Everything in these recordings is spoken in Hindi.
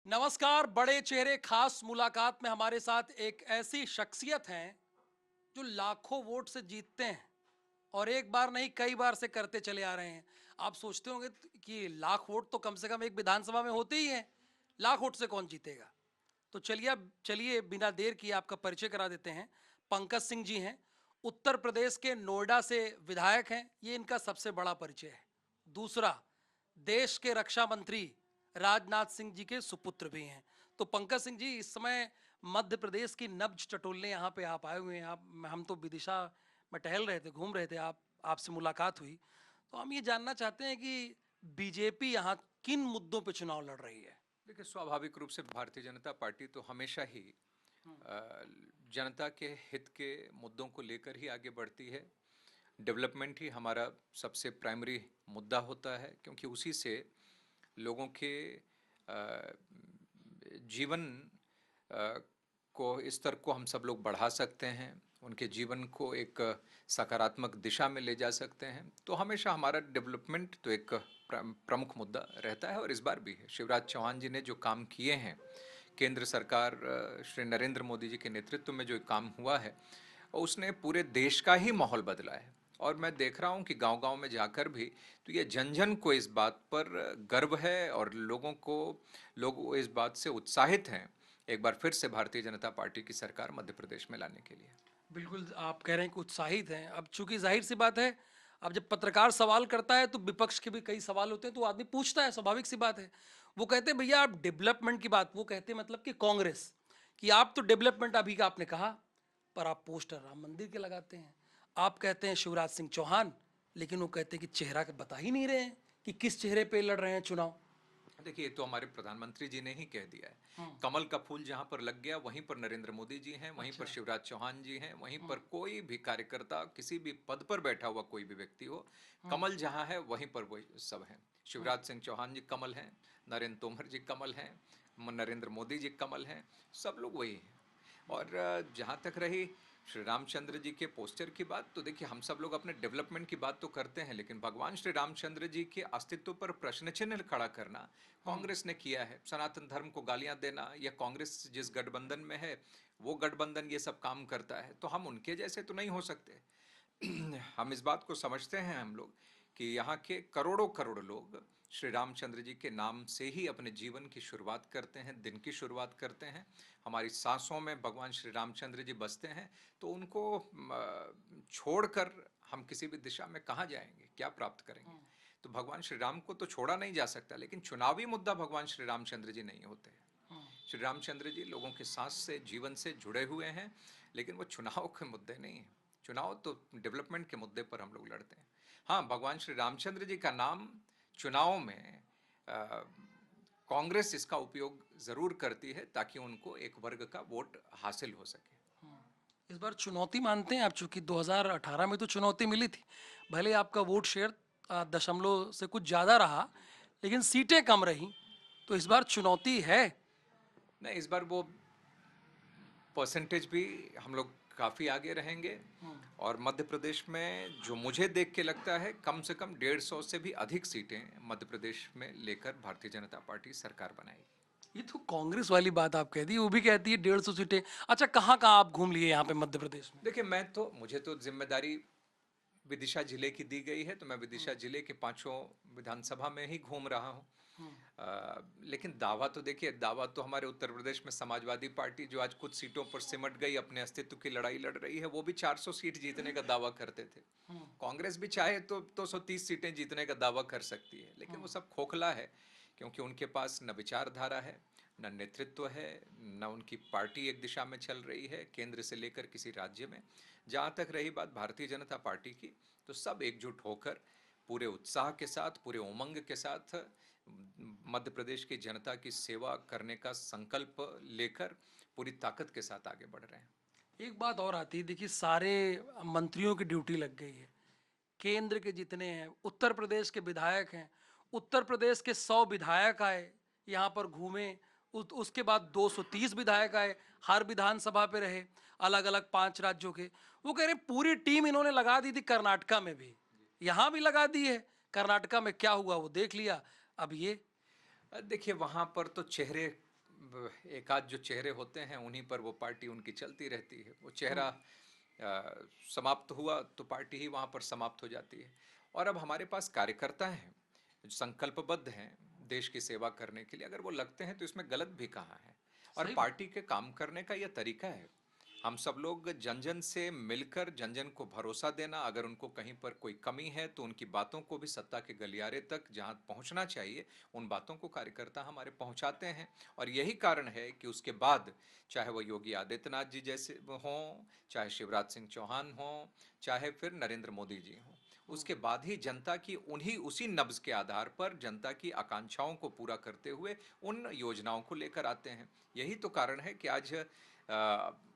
नमस्कार। बड़े चेहरे खास मुलाकात में हमारे साथ एक ऐसी शख्सियत हैं जो लाखों वोट से जीतते हैं और एक बार नहीं कई बार से करते चले आ रहे हैं। आप सोचते होंगे कि लाख वोट तो कम से कम एक विधानसभा में होते ही हैं, लाख वोट से कौन जीतेगा। तो चलिए बिना देर किए आपका परिचय करा देते हैं। पंकज सिंह जी हैं, उत्तर प्रदेश के नोएडा से विधायक हैं, ये इनका सबसे बड़ा परिचय है। दूसरा, देश के रक्षा मंत्री राजनाथ सिंह जी के सुपुत्र भी हैं। तो पंकज सिंह जी, इस समय मध्य प्रदेश की नब्ज टटोलने यहाँ पे आप आए हुए हैं। आप हम तो विदिशा में टहल रहे थे, घूम रहे थे, आपसे मुलाकात हुई। तो हम ये जानना चाहते हैं कि बीजेपी यहाँ किन मुद्दों पे चुनाव लड़ रही है। देखिए, स्वाभाविक रूप से भारतीय जनता पार्टी तो हमेशा ही जनता के हित के मुद्दों को लेकर ही आगे बढ़ती है। डेवलपमेंट ही हमारा सबसे प्राइमरी मुद्दा होता है, क्योंकि उसी से लोगों के अ, जीवन अ, को स्तर को हम सब लोग बढ़ा सकते हैं, उनके जीवन को एक सकारात्मक दिशा में ले जा सकते हैं। तो हमेशा हमारा डेवलपमेंट तो एक प्रमुख मुद्दा रहता है, और इस बार भी है। शिवराज चौहान जी ने जो काम किए हैं, केंद्र सरकार श्री नरेंद्र मोदी जी के नेतृत्व में जो काम हुआ है, उसने पूरे देश का ही माहौल बदला है। और मैं देख रहा हूँ कि गांव-गांव में जाकर भी तो ये जन-जन को इस बात पर गर्व है, और लोग इस बात से उत्साहित हैं एक बार फिर से भारतीय जनता पार्टी की सरकार मध्य प्रदेश में लाने के लिए। बिल्कुल, आप कह रहे हैं कि उत्साहित हैं। अब चूंकि जाहिर सी बात है, अब जब पत्रकार सवाल करता है तो विपक्ष के भी कई सवाल होते हैं, तो आदमी पूछता है, स्वाभाविक सी बात है। वो कहते हैं भैया आप डेवलपमेंट की बात, वो कहते हैं मतलब कि कांग्रेस, कि आप तो डेवलपमेंट अभी का आपने कहा, पर आप पोस्टर राम मंदिर के लगाते हैं। आप कहते हैं शिवराज सिंह चौहान, लेकिन वो कहते हैं कि चेहरा के बता ही नहीं रहे हैं कि किस चेहरे पे लड़ रहे हैं चुनाव। देखिए, ये तो हमारे प्रधानमंत्री जी ने ही कह दिया है। कमल का फूल जहां पर लग गया, वहीं पर नरेंद्र मोदी जी हैं, वहीं पर अच्छा। शिवराज चौहान जी हैं, वहीं पर कोई भी कार्यकर्ता, किसी भी पद पर बैठा हुआ कोई भी व्यक्ति हो, कमल जहां है वहीं पर वही सब हैं। शिवराज सिंह चौहान जी कमल हैं, नरेंद्र तोमर जी कमल हैं, नरेंद्र मोदी जी कमल हैं, सब लोग वही हैं। और जहाँ तक रही श्री रामचंद्र जी के पोस्टर की बात, तो देखिए, हम सब लोग अपने डेवलपमेंट की बात तो करते हैं, लेकिन भगवान श्री रामचंद्र जी के अस्तित्व पर प्रश्न चिन्ह खड़ा करना कांग्रेस ने किया है। सनातन धर्म को गालियां देना, या कांग्रेस जिस गठबंधन में है वो गठबंधन ये सब काम करता है, तो हम उनके जैसे तो नहीं हो सकते। हम इस बात को समझते हैं हम लोग कि यहाँ के करोड़ों करोड़ लोग श्री रामचंद्र जी के नाम से ही अपने जीवन की शुरुआत करते हैं, दिन की शुरुआत करते हैं। हमारी सांसों में भगवान श्री रामचंद्र जी बसते हैं, तो उनको छोड़कर हम किसी भी दिशा में कहाँ जाएंगे, क्या प्राप्त करेंगे। तो भगवान श्री राम को तो छोड़ा नहीं जा सकता, लेकिन चुनावी मुद्दा भगवान श्री रामचंद्र जी नहीं होते हैं। श्री रामचंद्र जी लोगों के सांस से, जीवन से जुड़े हुए हैं, लेकिन वो चुनाव के मुद्दे नहीं हैं। चुनाव तो डेवलपमेंट के मुद्दे पर हम लोग लड़ते हैं। हाँ, भगवान श्री रामचंद्र जी का नाम चुनाव में कांग्रेस इसका उपयोग जरूर करती है, ताकि उनको एक वर्ग का वोट हासिल हो सके। इस बार चुनौती मानते हैं आप, चूंकि 2018 में तो चुनौती मिली थी, भले आपका वोट शेयर दशमलव से कुछ ज़्यादा रहा, लेकिन सीटें कम रहीं, तो इस बार चुनौती है। नहीं, इस बार वो परसेंटेज भी हम लोग काफ़ी आगे रहेंगे। और मध्य प्रदेश में जो मुझे देख के लगता है, कम से कम 150 से भी अधिक सीटें मध्य प्रदेश में लेकर भारतीय जनता पार्टी सरकार बनाएगी। ये तो कांग्रेस वाली बात आप कह दी, वो भी कहती है 150 सीटें। अच्छा, कहाँ कहाँ आप घूम लिए यहाँ पे मध्य प्रदेश में। देखिए, मुझे तो जिम्मेदारी विदिशा जिले की दी गई है, तो मैं विदिशा जिले के पांचों विधानसभा में ही घूम रहा हूँ। लेकिन दावा तो देखिए, दावा तो हमारे उत्तर प्रदेश में समाजवादी पार्टी, जो आज कुछ सीटों पर सिमट गई, अपने अस्तित्व की लड़ाई लड़ रही है, वो भी 400 सीट जीतने का दावा करते थे। कांग्रेस भी चाहे तो 230 सीटें जीतने का दावा कर सकती है, लेकिन वो सब खोखला है, क्योंकि उनके पास न विचारधारा है, न नेतृत्व है, न उनकी पार्टी एक दिशा में चल रही है, केंद्र से लेकर किसी राज्य में। जहाँ तक रही बात भारतीय जनता पार्टी की, तो सब एकजुट होकर पूरे उत्साह के साथ, पूरे उमंग के साथ मध्य प्रदेश की जनता की सेवा करने का संकल्प लेकर पूरी ताकत के साथ आगे बढ़ रहे हैं। एक बात और आती है, देखिए सारे मंत्रियों की ड्यूटी लग गई है, केंद्र के जितने हैं, उत्तर प्रदेश के विधायक हैं, उत्तर प्रदेश के 100 विधायक आए, यहाँ पर घूमे, उसके बाद 230 विधायक आए, हर विधानसभा पे रहे, अलग अलग 5 राज्यों के। वो कह रहे हैं पूरी टीम इन्होंने लगा दी थी कर्नाटका में भी, यहाँ भी लगा दी है। कर्नाटका में क्या हुआ वो देख लिया, अब ये। देखिए, वहाँ पर तो चेहरे एक आध जो चेहरे होते हैं उन्हीं पर वो पार्टी उनकी चलती रहती है। वो चेहरा समाप्त हुआ तो पार्टी ही वहाँ पर समाप्त हो जाती है। और अब हमारे पास कार्यकर्ता हैं जो संकल्पबद्ध हैं देश की सेवा करने के लिए, अगर वो लगते हैं तो इसमें गलत भी कहाँ है। और सही बात। पार्टी के काम करने का यह तरीका है, हम सब लोग जन जन से मिलकर जन जन को भरोसा देना, अगर उनको कहीं पर कोई कमी है तो उनकी बातों को भी सत्ता के गलियारे तक जहां पहुंचना चाहिए उन बातों को कार्यकर्ता हमारे पहुंचाते हैं। और यही कारण है कि उसके बाद चाहे वो योगी आदित्यनाथ जी जैसे हों, चाहे शिवराज सिंह चौहान हों, चाहे फिर नरेंद्र मोदी जी हों, उसके बाद ही जनता की उन्हीं उसी नब्ज के आधार पर जनता की आकांक्षाओं को पूरा करते हुए उन योजनाओं को लेकर आते हैं। यही तो कारण है कि आज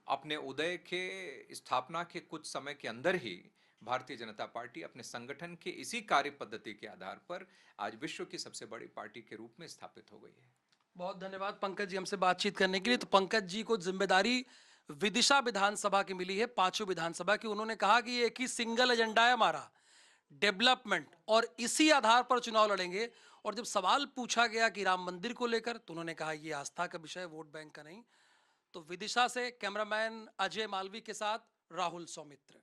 अपने उदय के स्थापना के कुछ समय के अंदर ही भारतीय जनता पार्टी अपने संगठन के इसी कार्य पद्धति के आधार पर आज विश्व की सबसे बड़ी पार्टी के रूप में स्थापित हो गई है। बहुत धन्यवाद पंकज जी हमसे बातचीत करने के लिए। तो पंकज जी को जिम्मेदारी विदिशा विधानसभा की मिली है, 5 विधानसभा की। उन्होंने कहा कि ये एक ही सिंगल एजेंडा है हमारा, डेवलपमेंट, और इसी आधार पर चुनाव लड़ेंगे। और जब सवाल पूछा गया कि राम मंदिर को लेकर, तो उन्होंने कहा ये आस्था का विषय, वोट बैंक का नहीं। तो विदिशा से कैमरामैन अजय मालवी के साथ राहुल सौमित्र।